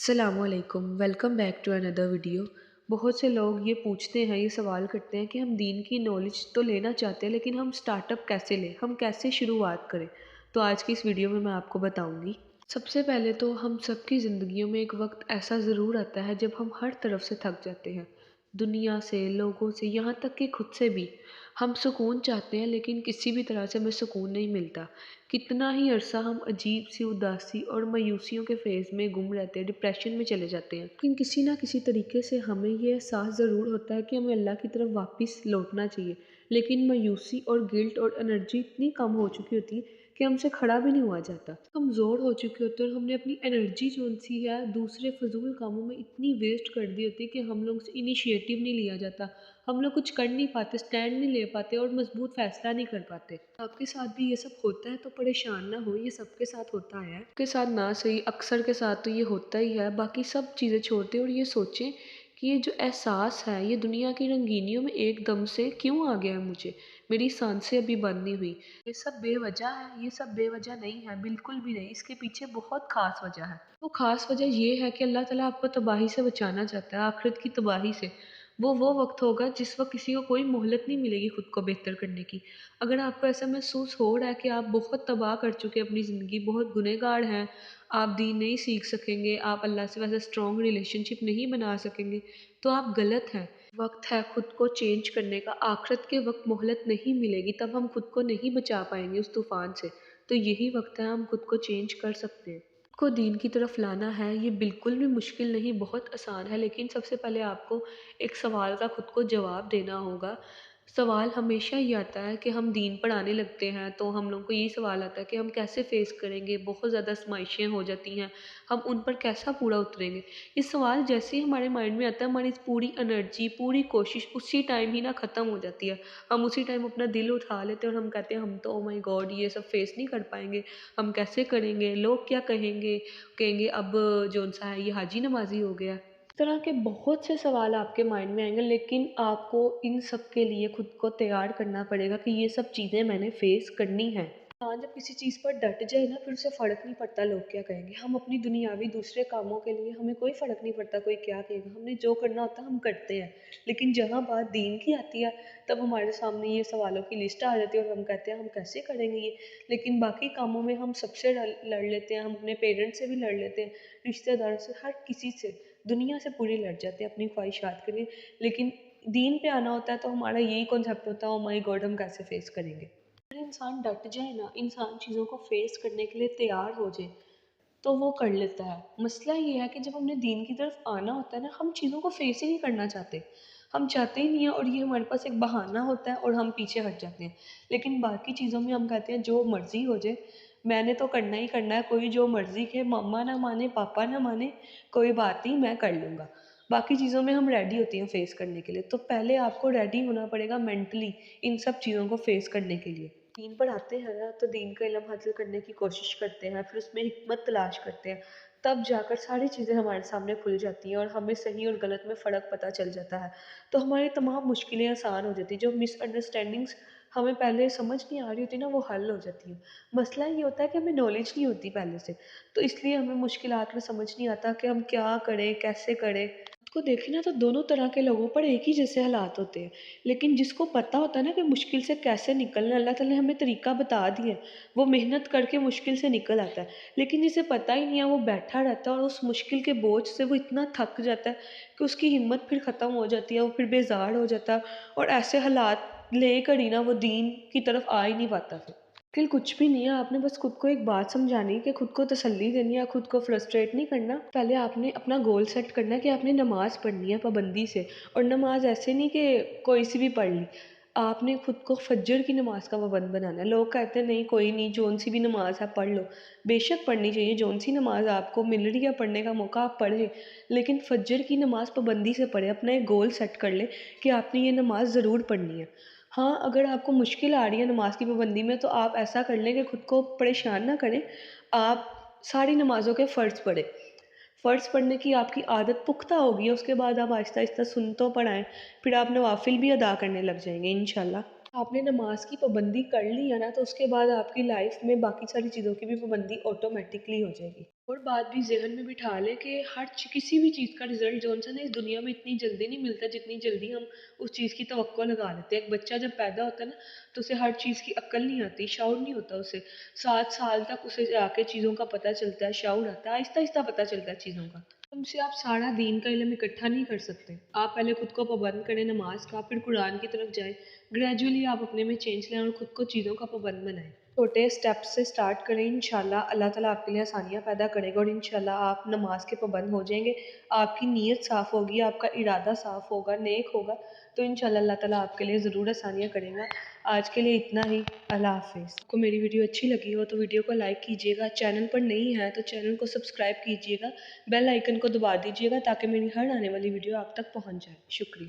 السلام علیکم، welcome back to another video. بہت سے لوگ یہ پوچھتے ہیں، یہ سوال کرتے ہیں کہ ہم دین کی نالج تو لینا چاہتے ہیں لیکن ہم سٹارٹ اپ کیسے لیں، ہم کیسے شروعات کریں۔ تو آج کی اس ویڈیو میں آپ کو بتاؤں گی۔ سب سے پہلے تو ہم سب کی زندگیوں میں ایک وقت ایسا ضرور آتا ہے جب ہم ہر طرف سے تھک جاتے ہیں، دنیا سے، لوگوں سے، یہاں تک کہ خود سے بھی۔ ہم سکون چاہتے ہیں لیکن کسی بھی طرح سے ہمیں سکون نہیں ملتا۔ کتنا ہی عرصہ ہم عجیب سی اداسی اور مایوسیوں کے فیز میں گم رہتے ہیں، ڈپریشن میں چلے جاتے ہیں، لیکن کسی نہ کسی طریقے سے ہمیں یہ احساس ضرور ہوتا ہے کہ ہمیں اللہ کی طرف واپس لوٹنا چاہیے، لیکن مایوسی اور گلٹ اور انرجی اتنی کم ہو چکی ہوتی ہے کہ ہم سے کھڑا بھی نہیں ہوا جاتا۔ کمزور ہو چکے ہوتے ہیں اور ہم نے اپنی انرجی جو سی ہے دوسرے فضول کاموں میں اتنی ویسٹ کر دی ہوتی ہے کہ ہم لوگ سے انیشیٹو نہیں لیا جاتا، ہم لوگ کچھ کر نہیں پاتے، سٹینڈ نہیں لے پاتے اور مضبوط فیصلہ نہیں کر پاتے۔ آپ کے ساتھ بھی یہ سب ہوتا ہے تو پریشان نہ ہو، یہ سب کے ساتھ ہوتا ہے۔ آپ کے ساتھ نہ صحیح، اکثر کے ساتھ تو یہ ہوتا ہی ہے۔ باقی سب چیزیں چھوڑتے اور یہ سوچیں کہ یہ جو احساس ہے یہ دنیا کی رنگینیوں میں ایک دم سے کیوں آ گیا ہے مجھے، میری سانسیں ابھی بند نہیں ہوئی۔ یہ سب بے وجہ ہے، یہ سب بے وجہ نہیں ہے، بالکل بھی نہیں۔ اس کے پیچھے بہت خاص وجہ ہے۔ وہ خاص وجہ یہ ہے کہ اللہ تعالیٰ آپ کو تباہی سے بچانا چاہتا ہے، آخرت کی تباہی سے۔ وہ وقت ہوگا جس وقت کسی کو کوئی مہلت نہیں ملے گی خود کو بہتر کرنے کی۔ اگر آپ کو ایسا محسوس ہو رہا ہے کہ آپ بہت تباہ کر چکے اپنی زندگی، بہت گنہگار ہیں، آپ دین نہیں سیکھ سکیں گے، آپ اللہ سے ویسا اسٹرانگ ریلیشن شپ نہیں بنا سکیں گے، تو آپ غلط ہیں۔ وقت ہے خود کو چینج کرنے کا، آخرت کے وقت مہلت نہیں ملے گی، تب ہم خود کو نہیں بچا پائیں گے اس طوفان سے۔ تو یہی وقت ہے ہم خود کو چینج کر سکتے ہیں۔ خود کو دین کی طرف لانا ہے، یہ بالکل بھی مشکل نہیں، بہت آسان ہے، لیکن سب سے پہلے آپ کو ایک سوال کا خود کو جواب دینا ہوگا۔ سوال ہمیشہ یہ آتا ہے کہ ہم دین پڑھانے لگتے ہیں تو ہم لوگوں کو یہی سوال آتا ہے کہ ہم کیسے فیس کریں گے، بہت زیادہ آزمائشیں ہو جاتی ہیں، ہم ان پر کیسا پورا اتریں گے۔ یہ سوال جیسے ہی ہمارے مائنڈ میں آتا ہے، ہماری پوری انرجی، پوری کوشش اسی ٹائم ہی ختم ہو جاتی ہے۔ ہم اسی ٹائم اپنا دل اٹھا لیتے ہیں اور ہم کہتے ہیں ہم تو او مائی گاڈ یہ سب فیس نہیں کر پائیں گے، ہم کیسے کریں گے، لوگ کیا کہیں گے اب جون سا ہے یہ حاجی نمازی ہو گیا۔ اس طرح کے بہت سے سوال آپ کے مائنڈ میں آئیں گے، لیکن آپ کو ان سب کے لیے خود کو تیار کرنا پڑے گا کہ یہ سب چیزیں میں نے فیس کرنی ہیں۔ انسان جب کسی چیز پر ڈٹ جائے نا، پھر اسے فرق نہیں پڑتا لوگ کیا کہیں گے۔ ہم اپنی دنیاوی دوسرے کاموں کے لیے ہمیں کوئی فرق نہیں پڑتا کوئی کیا کہے گا، ہم نے جو کرنا ہوتا ہے ہم کرتے ہیں، لیکن جہاں بات دین کی آتی ہے تب ہمارے سامنے یہ سوالوں کی لسٹ آ جاتی ہے اور ہم کہتے ہیں ہم کیسے کریں گے یہ۔ لیکن باقی کاموں میں ہم سب سے لڑ لیتے ہیں، ہم اپنے پیرنٹس سے بھی لڑ لیتے ہیں، رشتہ داروں سے، ہر کسی سے، دنیا سے پوری لڑ جاتے ہیں اپنی خواہشات کے لیے، لیکن دین پہ آنا ہوتا ہے تو ہمارا یہی کنسیپٹ ہوتا ہے او مائی گاڈ ہم کیسے فیس کریں گے۔ اگر انسان ڈٹ جائے نا، انسان چیزوں کو فیس کرنے کے لیے تیار ہو جائے تو وہ کر لیتا ہے۔ مسئلہ یہ ہے کہ جب ہم نے دین کی طرف آنا ہوتا ہے نا، ہم چیزوں کو فیس ہی نہیں کرنا چاہتے، ہم چاہتے ہی نہیں ہیں، اور یہ ہمارے پاس ایک بہانہ ہوتا ہے اور ہم پیچھے ہٹ جاتے ہیں۔ لیکن باقی چیزوں میں ہم کہتے ہیں جو مرضی ہو جائے، میں نے تو کرنا ہی کرنا ہے، کوئی جو مرضی کہ مما نہ مانے، پاپا نہ مانے، کوئی بات نہیں، میں کر لوں گا۔ باقی چیزوں میں ہم ریڈی ہوتے ہیں فیس کرنے کے لیے۔ تو پہلے آپ کو ریڈی ہونا پڑے گا مینٹلی ان سب چیزوں کو فیس کرنے کے لیے۔ دین پڑھاتے ہیں نا تو دین کا علم حاصل کرنے کی کوشش کرتے ہیں، پھر اس میں حکمت تلاش کرتے ہیں، تب جا کر ساری چیزیں ہمارے سامنے کھل جاتی ہیں اور ہمیں صحیح اور غلط میں فرق پتہ چل جاتا ہے، تو ہماری تمام مشکلیں آسان ہو جاتی ہیں۔ جو مس انڈرسٹینڈنگس ہمیں پہلے سمجھ نہیں آ رہی ہوتی نا، وہ حل ہو جاتی ہیں۔ مسئلہ یہ ہوتا ہے کہ ہمیں نالج نہیں ہوتی پہلے سے، تو اس لیے ہمیں مشکلات میں سمجھ نہیں آتا کہ ہم کیا کریں، کیسے کریں۔ خود کو دیکھیں نا تو دونوں طرح کے لوگوں پر ایک ہی جیسے حالات ہوتے ہیں، لیکن جس کو پتہ ہوتا ہے نا کہ مشکل سے کیسے نکلنا، اللہ تعالیٰ نے ہمیں طریقہ بتا دیا ہے، وہ محنت کر کے مشکل سے نکل آتا ہے۔ لیکن جسے پتہ ہی نہیں ہے، وہ بیٹھا رہتا ہے اور اس مشکل کے بوجھ سے وہ اتنا تھک جاتا ہے کہ اس کی ہمت پھر ختم ہو جاتی ہے، وہ پھر بیزار ہو جاتا ہے، اور ایسے حالات لے کر ہی نا وہ دین کی طرف آ ہی نہیں پاتا پھر۔ مشکل کچھ بھی نہیں ہے، آپ نے بس خود کو ایک بات سمجھانی ہے کہ خود کو تسلی دینی ہے، خود کو فرسٹریٹ نہیں کرنا۔ پہلے آپ نے اپنا گول سیٹ کرنا ہے کہ آپ نے نماز پڑھنی ہے پابندی سے، اور نماز ایسے نہیں کہ کوئی سی بھی پڑھ لی، آپ نے خود کو فجر کی نماز کا پابند بنانا ہے۔ لوگ کہتے ہیں نہیں کوئی نہیں، جون سی بھی نماز ہے پڑھ لو، بے شک پڑھنی چاہیے، جون سی نماز آپ کو مل رہی ہے پڑھنے کا موقع آپ پڑھیں، لیکن فجر کی نماز پابندی سے پڑھیں۔ اپنا ایک گول سیٹ کر لیں کہ آپ نے یہ نماز ضرور پڑھنی ہے۔ ہاں اگر آپ کو مشکل آ رہی ہے نماز کی پابندی میں تو آپ ایسا کر لیں کہ خود کو پریشان نہ کریں، آپ ساری نمازوں کے فرض پڑھیں۔ فرض پڑھنے کی آپ کی عادت پختہ ہوگی، اس کے بعد آپ آہستہ آہستہ سنتوں پڑھائیں، پھر آپ نوافل بھی ادا کرنے لگ جائیں گے انشاءاللہ۔ آپ نے نماز کی پابندی کر لی ہے نا، تو اس کے بعد آپ کی لائف میں باقی ساری چیزوں کی بھی پابندی آٹومیٹکلی ہو جائے گی۔ اور بات بھی ذہن میں بٹھا لیں کہ کسی بھی چیز کا رزلٹ جو ہے نا اس دنیا میں اتنی جلدی نہیں ملتا جتنی جلدی ہم اس چیز کی توقع لگا لیتے ہیں۔ ایک بچہ جب پیدا ہوتا ہے نا تو اسے ہر چیز کی عقل نہیں آتی، شعور نہیں ہوتا اسے۔ 7 سال تک اسے جا کے چیزوں کا پتہ چلتا ہے، شعور آتا ہے، آہستہ آہستہ پتہ چلتا ہے چیزوں کا۔ تم سے آپ سارا دین کا علم اکٹھا نہیں کر سکتے۔ آپ پہلے خود کو پابند کریں نماز کا، پھر قرآن کی طرف جائیں۔ گریجولی آپ اپنے میں چینج لائیں اور خود کو چیزوں کا پابند بنائیں۔ چھوٹے سٹیپ سے سٹارٹ کریں، انشاءاللہ اللہ تعالیٰ آپ کے لیے آسانیاں پیدا کرے گا اور انشاءاللہ آپ نماز کے پابند ہو جائیں گے۔ آپ کی نیت صاف ہوگی، آپ کا ارادہ صاف ہوگا، نیک ہوگا، تو انشاءاللہ اللہ تعالیٰ آپ کے لیے ضرور آسانیاں کرے گا۔ آج کے لیے اتنا ہی، اللہ حافظ۔ آپ کو میری ویڈیو اچھی لگی ہو تو ویڈیو کو لائک کیجیے گا، چینل پر نہیں ہے تو چینل کو سبسکرائب کیجیے گا، بیل آئیکن کو دبا دیجیے گا تاکہ میری ہر آنے والی ویڈیو آپ تک پہنچ جائے۔ شکریہ۔